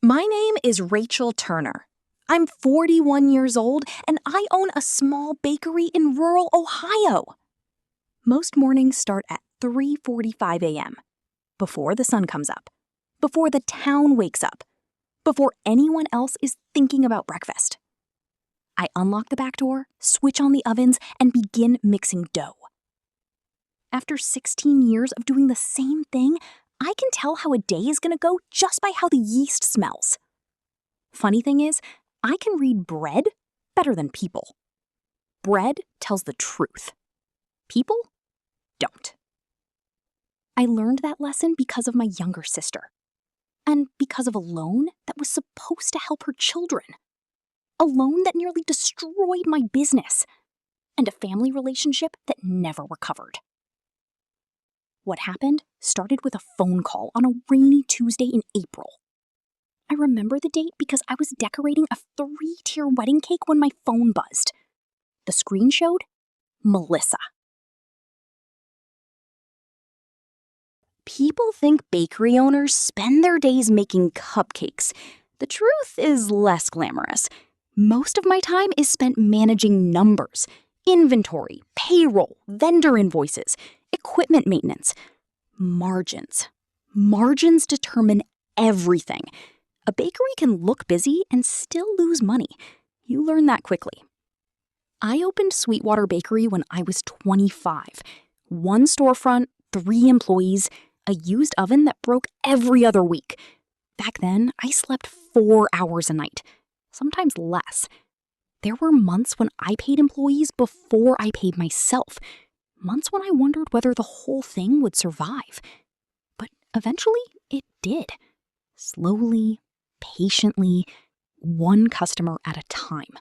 My name is Rachel Turner. I'm 41 years old and I own a small bakery in rural Ohio. Most mornings start at 3:45 a.m., before the sun comes up, before the town wakes up, before anyone else is thinking about breakfast. I unlock the back door, switch on the ovens, and begin mixing dough. After 16 years of doing the same thing, I can tell how a day is going to go just by how the yeast smells. Funny thing is, I can read bread better than people. Bread tells the truth. People don't. I learned that lesson because of my younger sister, and because of a loan that was supposed to help her children. A loan that nearly destroyed my business, and a family relationship that never recovered. What happened started with a phone call on a rainy Tuesday in April. I remember the date because I was decorating a 3-tier wedding cake when my phone buzzed. The screen showed Melissa. People think bakery owners spend their days making cupcakes. The truth is less glamorous. Most of my time is spent managing numbers, inventory, payroll, vendor invoices, equipment maintenance, margins. Margins determine everything. A bakery can look busy and still lose money. You learn that quickly. I opened Sweetwater Bakery when I was 25. 1 storefront, 3 employees, a used oven that broke every other week. Back then, I slept 4 hours a night, sometimes less. There were months when I paid employees before I paid myself. Months when I wondered whether the whole thing would survive. But eventually, it did. Slowly, patiently, one customer at a time.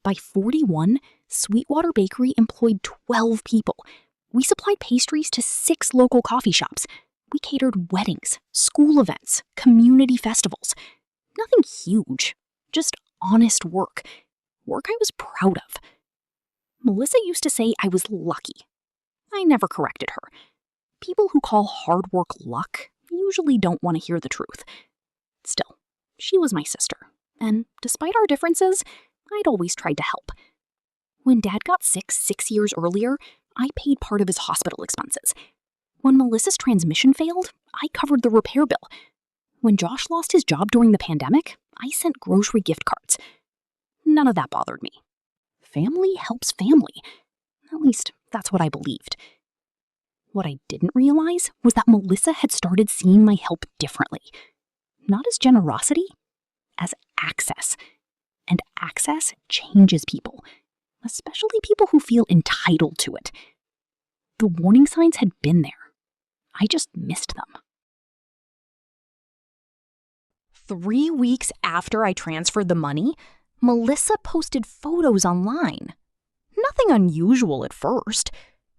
By 41, Sweetwater Bakery employed 12 people. We supplied pastries to 6 local coffee shops. We catered weddings, school events, community festivals. Nothing huge, just honest work. Work I was proud of. Melissa used to say I was lucky. I never corrected her. People who call hard work luck usually don't want to hear the truth. Still, she was my sister, and despite our differences, I'd always tried to help. When Dad got sick 6 years earlier, I paid part of his hospital expenses. When Melissa's transmission failed, I covered the repair bill. When Josh lost his job during the pandemic, I sent grocery gift cards. None of that bothered me. Family helps family. At least, that's what I believed. What I didn't realize was that Melissa had started seeing my help differently. Not as generosity, as access. And access changes people, especially people who feel entitled to it. The warning signs had been there. I just missed them. 3 weeks after I transferred the money, Melissa posted photos online. Nothing unusual at first.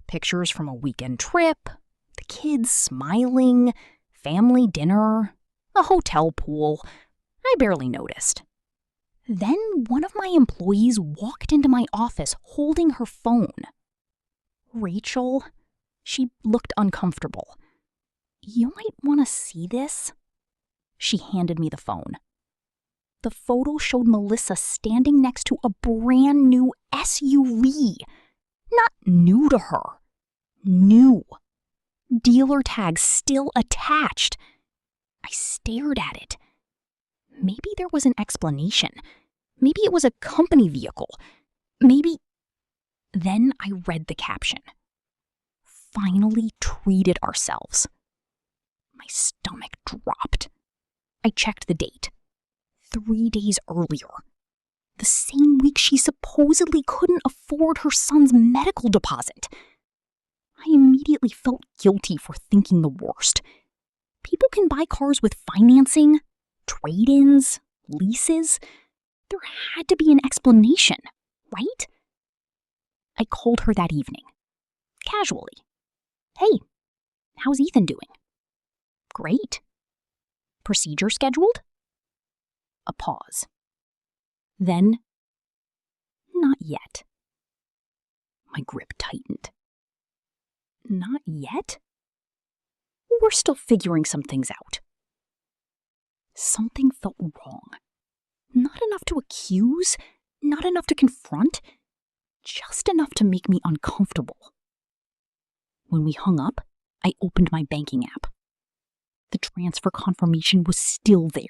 Pictures from a weekend trip, the kids smiling, family dinner, a hotel pool. I barely noticed. Then one of my employees walked into my office holding her phone. Rachel, she looked uncomfortable. You might want to see this. She handed me the phone. The photo showed Melissa standing next to a brand new SUV. Not new to her. New. Dealer tag still attached. I stared at it. Maybe there was an explanation. Maybe it was a company vehicle. Maybe... Then I read the caption. Finally treated ourselves. My stomach dropped. I checked the date. 3 days earlier. The same week she supposedly couldn't afford her son's medical deposit. I immediately felt guilty for thinking the worst. People can buy cars with financing, trade-ins, leases. There had to be an explanation, right? I called her that evening, casually. Hey, how's Ethan doing? Great. Procedure scheduled? A pause. Then, not yet. My grip tightened. Not yet? We're still figuring some things out. Something felt wrong. Not enough to accuse, not enough to confront, just enough to make me uncomfortable. When we hung up, I opened my banking app. The transfer confirmation was still there.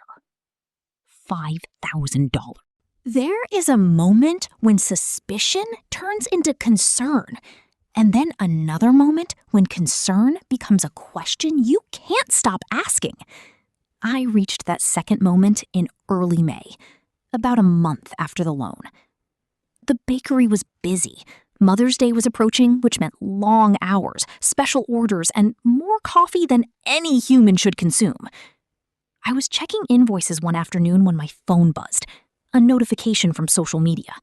$5,000. There is a moment when suspicion turns into concern, and then another moment when concern becomes a question you can't stop asking. I reached that second moment in early May, about a month after the loan. The bakery was busy. Mother's Day was approaching, which meant long hours, special orders, and more coffee than any human should consume. I was checking invoices one afternoon when my phone buzzed, a notification from social media.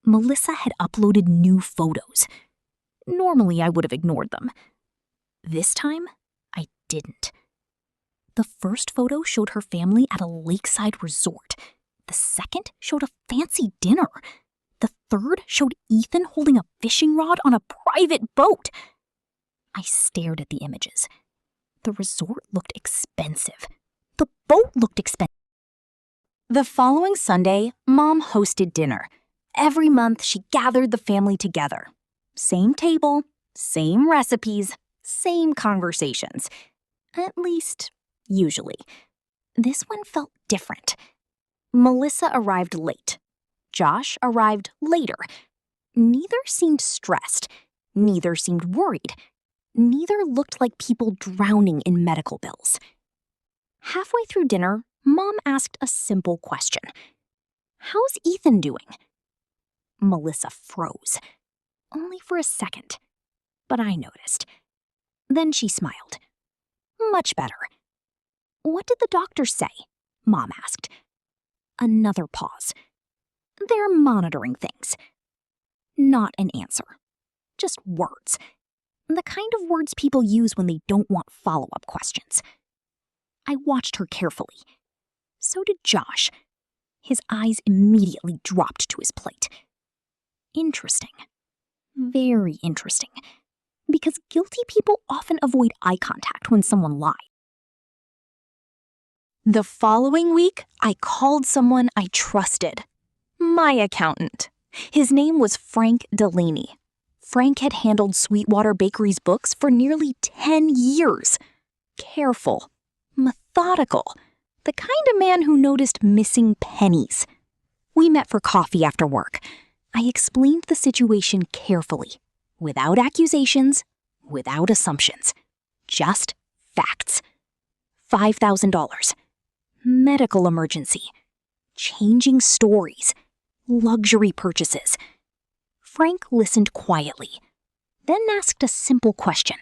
Melissa had uploaded new photos. Normally, I would have ignored them. This time, I didn't. The first photo showed her family at a lakeside resort. The second showed a fancy dinner. The third showed Ethan holding a fishing rod on a private boat. I stared at the images. The resort looked expensive. The boat looked expensive. The following Sunday, Mom hosted dinner. Every month, she gathered the family together. Same table, same recipes, same conversations. At least, usually. This one felt different. Melissa arrived late. Josh arrived later. Neither seemed stressed. Neither seemed worried. Neither looked like people drowning in medical bills. Halfway through dinner, Mom asked a simple question. "How's Ethan doing?" Melissa froze. Only for a second. But I noticed. Then she smiled. "Much better." "What did the doctor say?" Mom asked. Another pause. "They're monitoring things." Not an answer. Just words. The kind of words people use when they don't want follow-up questions. I watched her carefully. So did Josh. His eyes immediately dropped to his plate. Interesting. Very interesting. Because guilty people often avoid eye contact when someone lies. The following week, I called someone I trusted. My accountant. His name was Frank Delaney. Frank had handled Sweetwater Bakery's books for nearly 10 years. Careful. Methodical. The kind of man who noticed missing pennies. We met for coffee after work. I explained the situation carefully, without accusations, without assumptions. Just facts. $5,000. Medical emergency. Changing stories. Luxury purchases. Frank listened quietly, then asked a simple question.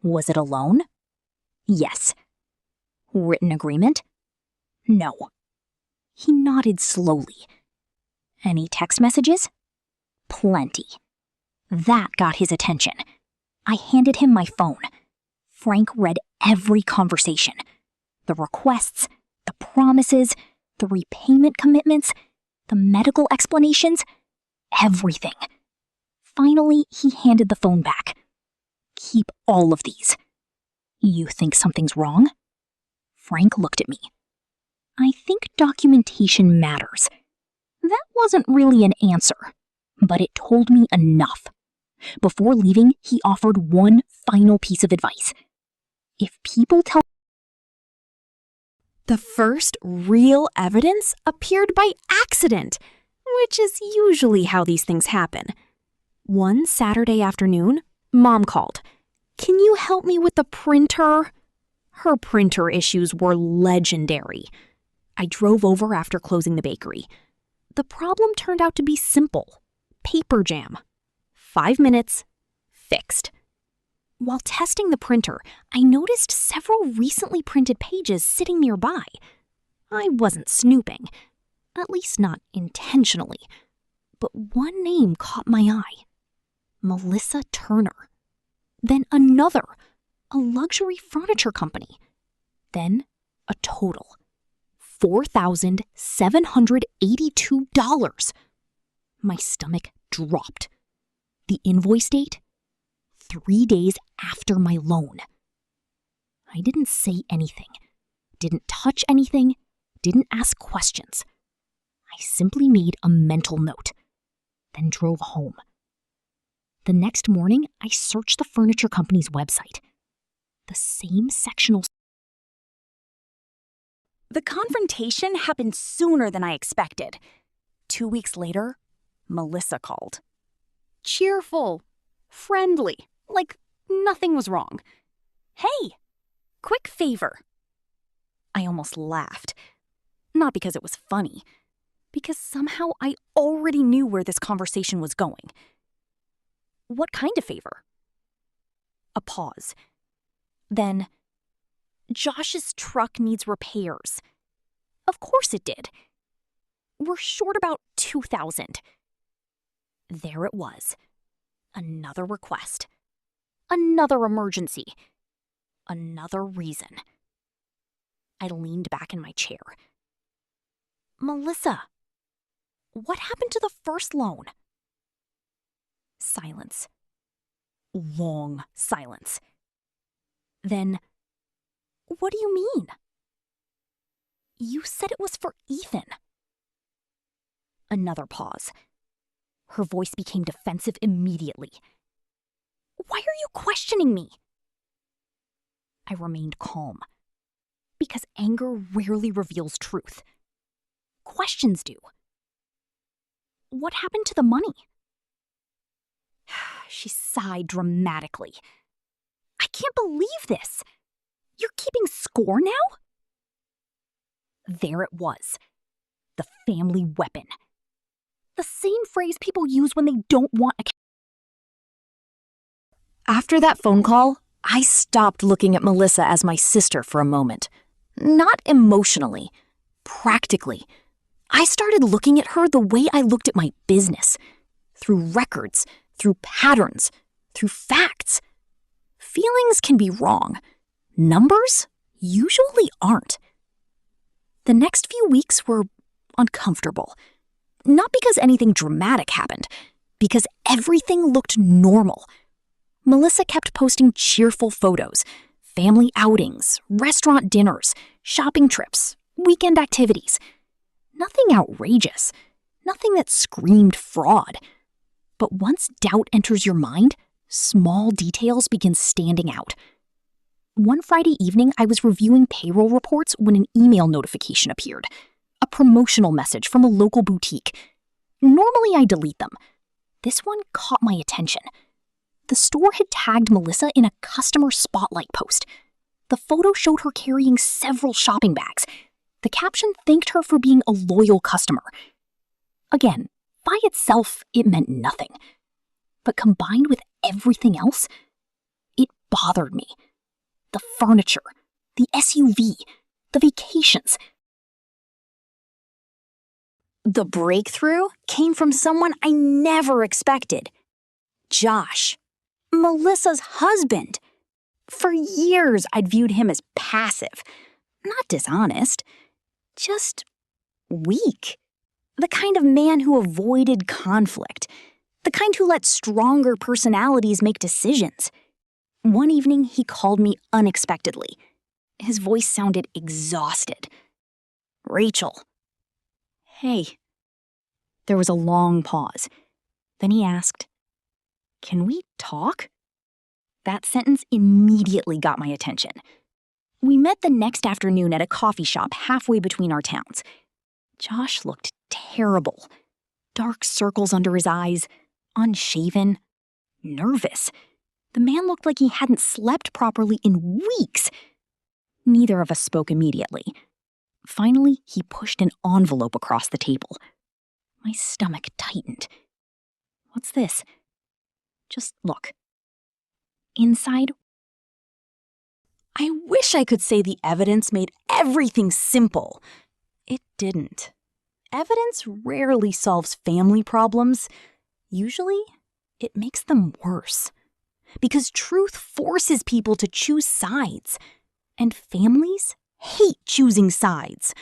Was it a loan? Yes. Written agreement? No. He nodded slowly. Any text messages? Plenty. That got his attention. I handed him my phone. Frank read every conversation. The requests, the promises, the repayment commitments, the medical explanations, everything. Finally, he handed the phone back. Keep all of these. You think something's wrong? Frank looked at me. I think documentation matters. That wasn't really an answer, but it told me enough. Before leaving, he offered one final piece of advice. If people tell... The first real evidence appeared by accident, which is usually how these things happen. One Saturday afternoon, Mom called. "Can you help me with the printer?" Her printer issues were legendary. I drove over after closing the bakery. The problem turned out to be simple. Paper jam. 5 minutes. Fixed. While testing the printer, I noticed several recently printed pages sitting nearby. I wasn't snooping, at least not intentionally, but one name caught my eye. Melissa Turner. Then another, a luxury furniture company. Then a total. $4,782. My stomach dropped. The invoice date? 3 days after my loan. I didn't say anything, didn't touch anything, didn't ask questions. I simply made a mental note, then drove home. The next morning, I searched the furniture company's website. The same sectional. The confrontation happened sooner than I expected. 2 weeks later, Melissa called. Cheerful, friendly, like nothing was wrong. Hey, quick favor. I almost laughed. Not because it was funny, because somehow I already knew where this conversation was going. What kind of favor? A pause. Then, Josh's truck needs repairs. Of course it did. We're short about $2,000. There it was. Another request. Another emergency. Another reason. I leaned back in my chair. Melissa, what happened to the first loan? Silence. Long silence. Then, what do you mean? You said it was for Ethan. Another pause. Her voice became defensive immediately. Why are you questioning me? I remained calm, because anger rarely reveals truth. Questions do. What happened to the money? She sighed dramatically. I can't believe this. You're keeping score now? There it was. The family weapon. The same phrase people use when they don't want a... After that phone call, I stopped looking at Melissa as my sister for a moment. Not emotionally, practically. I started looking at her the way I looked at my business. Through records, through patterns, through facts. Feelings can be wrong. Numbers usually aren't. The next few weeks were uncomfortable. Not because anything dramatic happened, because everything looked normal. Melissa kept posting cheerful photos, family outings, restaurant dinners, shopping trips, weekend activities. Nothing outrageous, nothing that screamed fraud. But once doubt enters your mind, small details begin standing out. One Friday evening, I was reviewing payroll reports when an email notification appeared. A promotional message from a local boutique. Normally I delete them. This one caught my attention. The store had tagged Melissa in a customer spotlight post. The photo showed her carrying several shopping bags. The caption thanked her for being a loyal customer. Again, by itself, it meant nothing. But combined with everything else, it bothered me. The furniture, the SUV, the vacations. The breakthrough came from someone I never expected. Josh, Melissa's husband. For years, I'd viewed him as passive, not dishonest, just weak. The kind of man who avoided conflict, the kind who let stronger personalities make decisions. One evening, he called me unexpectedly. His voice sounded exhausted. Rachel. Hey. There was a long pause. Then he asked, Can we talk? That sentence immediately got my attention. We met the next afternoon at a coffee shop halfway between our towns. Josh looked terrible. Dark circles under his eyes, unshaven, nervous. The man looked like he hadn't slept properly in weeks. Neither of us spoke immediately. Finally, he pushed an envelope across the table. My stomach tightened. What's this? Just look. Inside, I wish I could say the evidence made everything simple. It didn't. Evidence rarely solves family problems. Usually, it makes them worse. Because truth forces people to choose sides. And families hate choosing sides.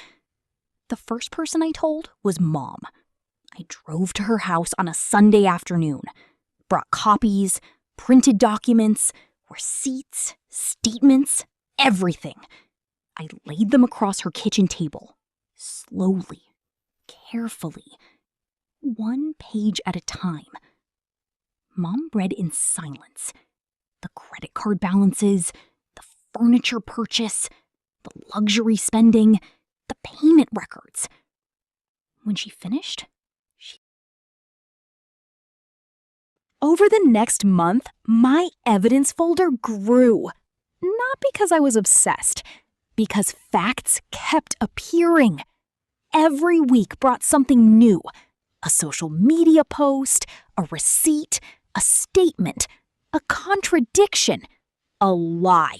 The first person I told was Mom. I drove to her house on a Sunday afternoon, brought copies, printed documents, receipts, statements, everything. I laid them across her kitchen table, slowly, carefully, one page at a time. Mom read in silence. The credit card balances, the furniture purchase, the luxury spending, the payment records. When she finished, over the next month, my evidence folder grew. Not because I was obsessed, because facts kept appearing. Every week brought something new. A social media post, a receipt, a statement, a contradiction, a lie.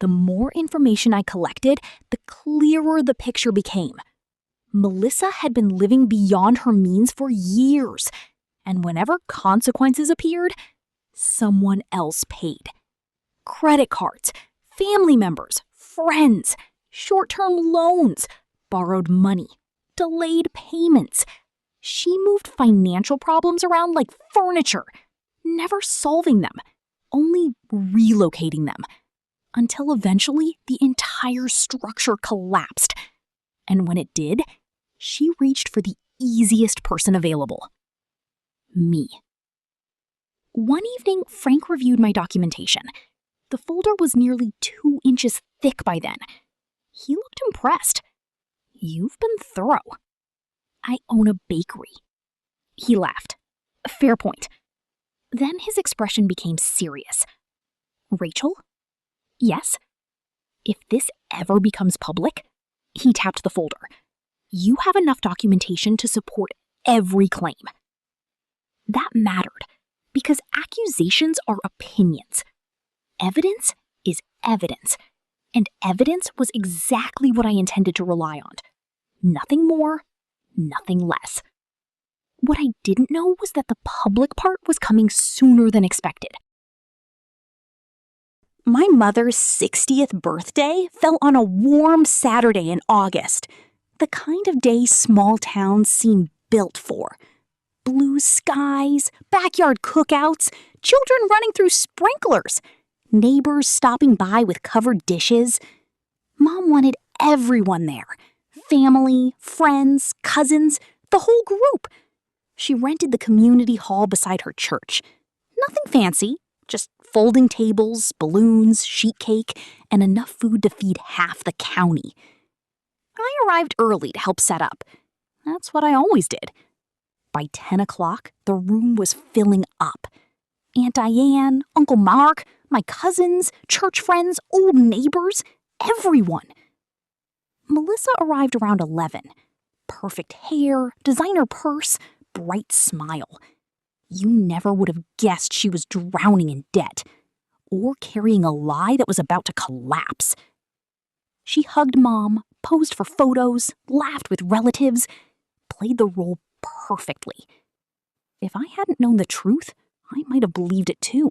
The more information I collected, the clearer the picture became. Melissa had been living beyond her means for years, and whenever consequences appeared, someone else paid. Credit cards, family members, friends, short-term loans, borrowed money, delayed payments. She moved financial problems around like furniture, never solving them, only relocating them, until eventually the entire structure collapsed. And when it did, she reached for the easiest person available. Me. One evening, Frank reviewed my documentation. The folder was nearly 2 inches thick by then. He looked impressed. "You've been thorough." "I own a bakery." He laughed. "Fair point." Then his expression became serious. "Rachel?" "Yes?" "If this ever becomes public," he tapped the folder, "you have enough documentation to support every claim." That mattered, because accusations are opinions. Evidence is evidence, and evidence was exactly what I intended to rely on. Nothing more, nothing less. What I didn't know was that the public part was coming sooner than expected. My mother's 60th birthday fell on a warm Saturday in August, the kind of day small towns seem built for. Blue skies, backyard cookouts, children running through sprinklers, neighbors stopping by with covered dishes. Mom wanted everyone there. Family, friends, cousins, the whole group. She rented the community hall beside her church. Nothing fancy, just folding tables, balloons, sheet cake, and enough food to feed half the county. I arrived early to help set up. That's what I always did. By 10 o'clock, the room was filling up. Aunt Diane, Uncle Mark, my cousins, church friends, old neighbors, everyone. Melissa arrived around 11. Perfect hair, designer purse, bright smile. You never would have guessed she was drowning in debt or carrying a lie that was about to collapse. She hugged Mom, posed for photos, laughed with relatives, played the role perfectly. If I hadn't known the truth, I might have believed it too.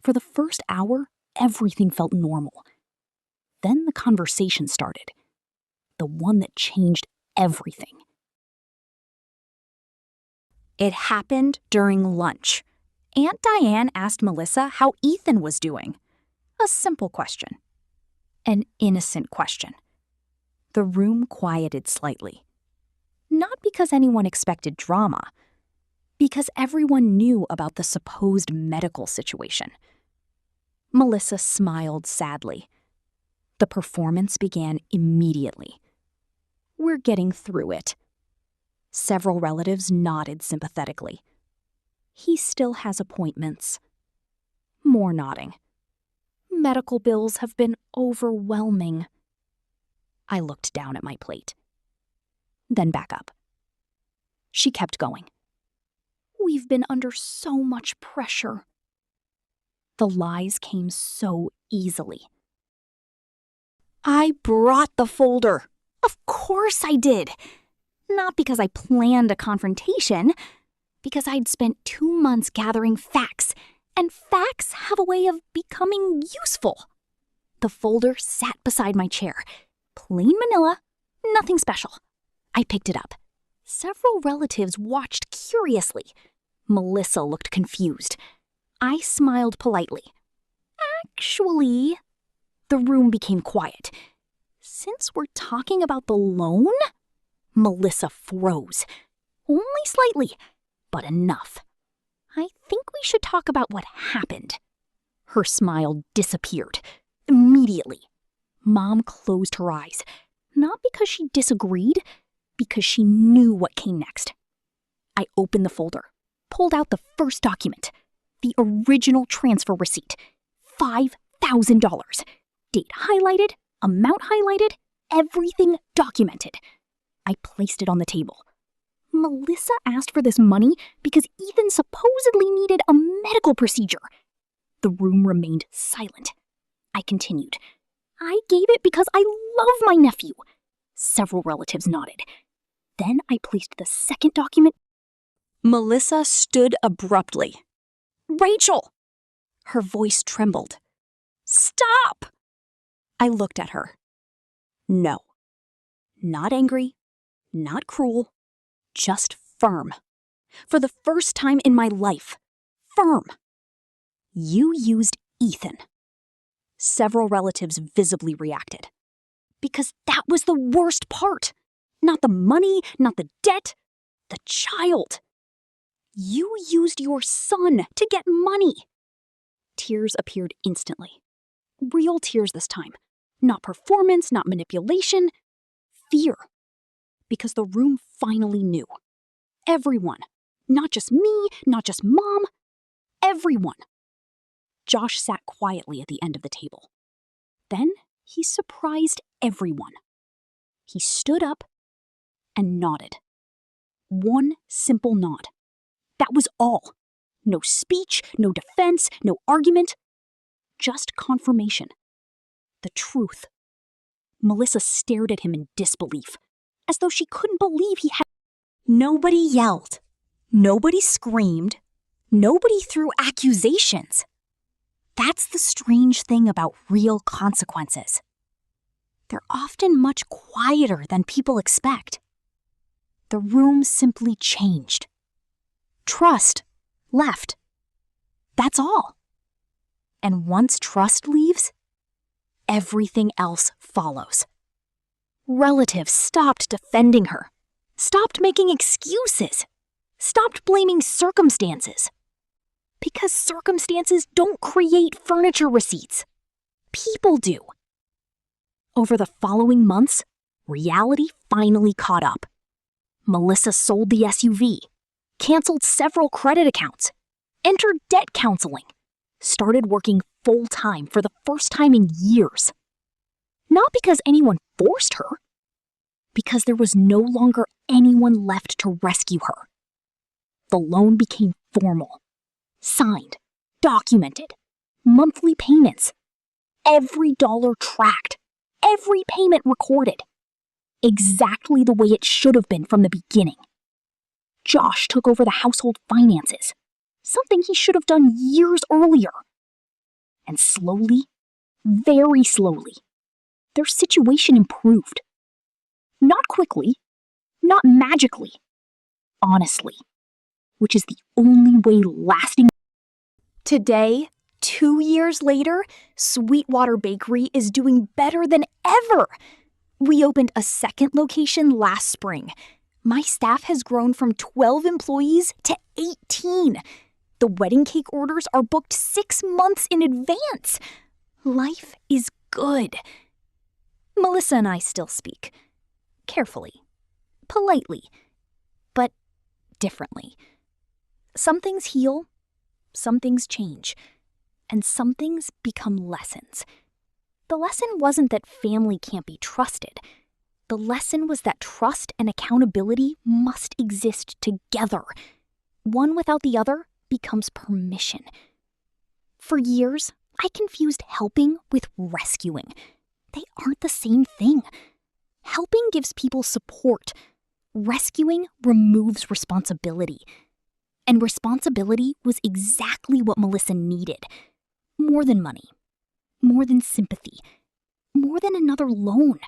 For the first hour, everything felt normal. Then the conversation started. The one that changed everything. It happened during lunch. Aunt Diane asked Melissa how Ethan was doing. A simple question. An innocent question. The room quieted slightly. Not because anyone expected drama, because everyone knew about the supposed medical situation. Melissa smiled sadly. The performance began immediately. "We're getting through it." Several relatives nodded sympathetically. "He still has appointments." More nodding. "Medical bills have been overwhelming." I looked down at my plate. Then back up. She kept going. "We've been under so much pressure." The lies came so easily. "I brought the folder. Of course I did. Not because I planned a confrontation, because I'd spent 2 months gathering facts, and facts have a way of becoming useful." The folder sat beside my chair. Plain manila, nothing special. I picked it up. Several relatives watched curiously. Melissa looked confused. I smiled politely. "Actually..." The room became quiet. Since we're talking about the loan? Melissa froze. Only slightly, but enough. I think we should talk about what happened. Her smile disappeared. Immediately. Mom closed her eyes. Not because she disagreed, because she knew what came next. I opened the folder, pulled out the first document, the original transfer receipt. $5,000. Date highlighted, amount highlighted, everything documented. I placed it on the table. Melissa asked for this money because Ethan supposedly needed a medical procedure. The room remained silent. I continued. I gave it because I love my nephew. Several relatives nodded. Then I placed the second document. Melissa stood abruptly. Rachel! Her voice trembled. Stop! I looked at her. No. Not angry, not cruel, just firm. For the first time in my life, firm. You used Ethan. Several relatives visibly reacted. Because that was the worst part. Not the money, not the debt, the child. You used your son to get money. Tears appeared instantly. Real tears this time. Not performance, not manipulation. Fear. Because the room finally knew. Everyone. Not just me, not just Mom. Everyone. Josh sat quietly at the end of the table. Then he surprised everyone. He stood up and nodded. One simple nod. That was all. No speech, no defense, no argument. Just confirmation. The truth. Melissa stared at him in disbelief, as though she couldn't believe he had. Nobody yelled. Nobody screamed. Nobody threw accusations. That's the strange thing about real consequences. They're often much quieter than people expect. The room simply changed. Trust left. That's all. And once trust leaves, everything else follows. Relatives stopped defending her, stopped making excuses, stopped blaming circumstances. Because circumstances don't create furniture receipts. People do. Over the following months, reality finally caught up. Melissa sold the SUV, canceled several credit accounts, entered debt counseling, started working full-time for the first time in years. Not because anyone forced her, because there was no longer anyone left to rescue her. The loan became formal, signed, documented, monthly payments, every dollar tracked, every payment recorded, exactly the way it should have been from the beginning. Josh took over the household finances, something he should have done years earlier. And slowly, very slowly, their situation improved. Not quickly, not magically, honestly, which is the only way lasting. Today, 2 years later, Sweetwater Bakery is doing better than ever. We opened a second location last spring. My staff has grown from 12 employees to 18. The wedding cake orders are booked 6 months in advance. Life is good. Melissa and I still speak. Carefully. Politely. But differently. Some things heal. Some things change. And some things become lessons. The lesson wasn't that family can't be trusted. The lesson was that trust and accountability must exist together. One without the other becomes permission. For years, I confused helping with rescuing. They aren't the same thing. Helping gives people support. Rescuing removes responsibility. And responsibility was exactly what Melissa needed. More than money. More than sympathy. More than another loan.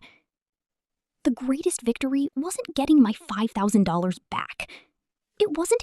The greatest victory wasn't getting my $5,000 back. It wasn't